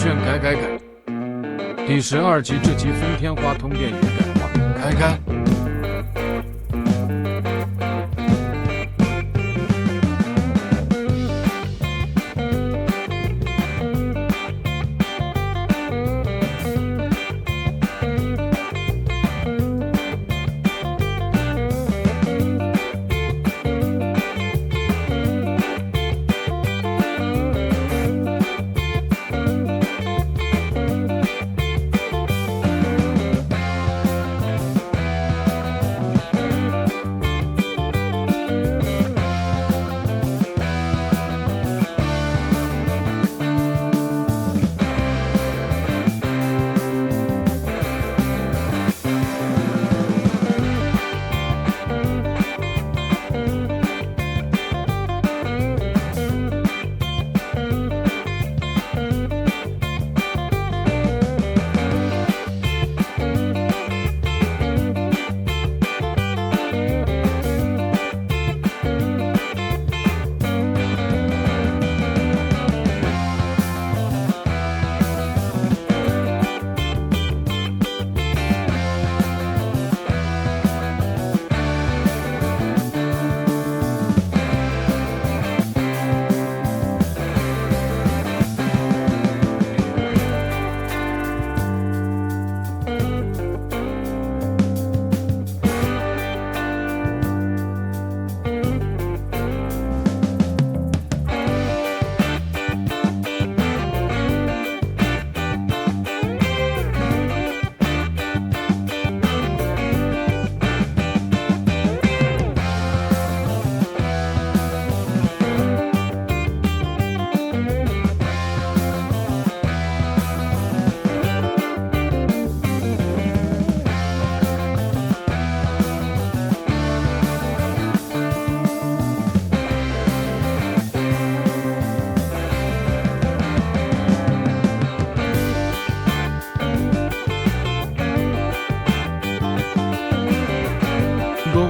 券改。第12集这集丰天华通电源改化开。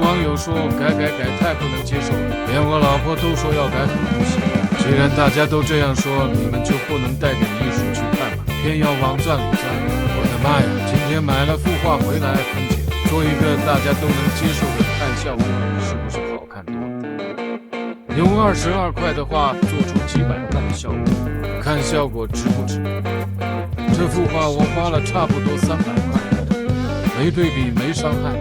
网友说改太不能接受了，连我老婆都说要改很不行。既然大家都这样说，你们就不能带点艺术去看吗？偏要往钻里钻。我的妈呀！今天买了幅画回来，分解做一个大家都能接受的，看效果是不是好看多了？用22块的画做出几百块的效果，看效果值不值？这幅画我花了差不多300块，没对比没伤害。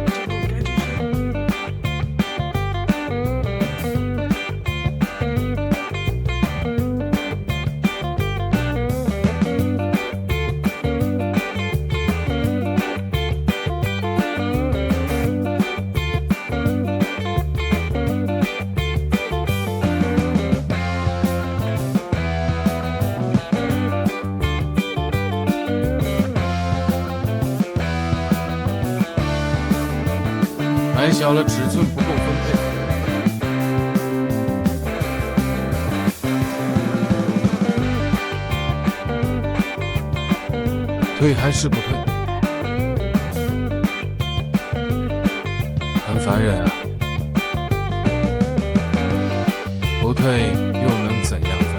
买小了，尺寸不够分配。退还是不退？很烦人啊！不退又能怎样分？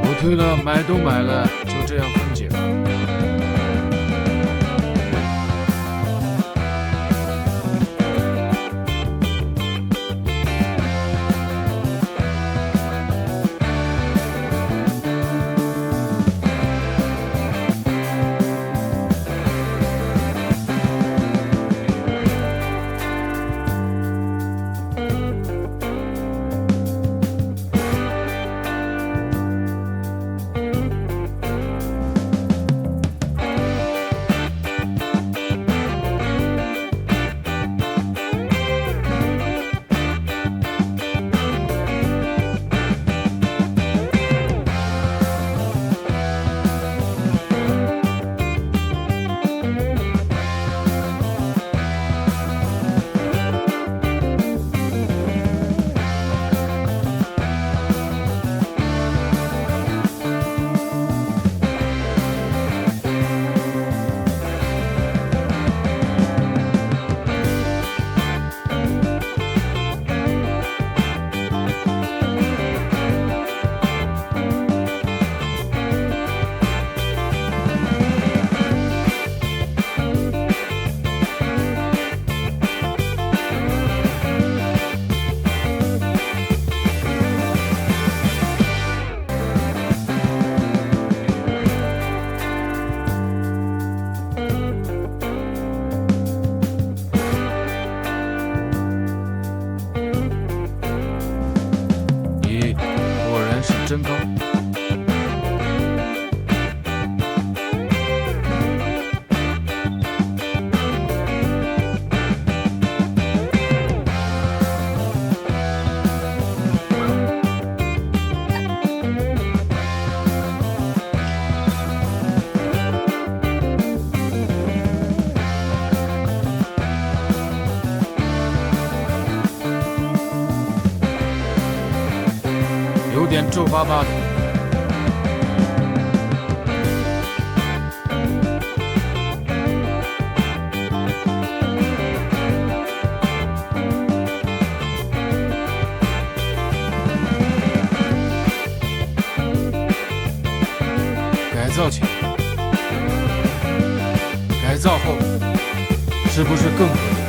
不退了，买都买了，就这样分解吧。真高。有点皱巴巴的。改造前，改造后，是不是更合理？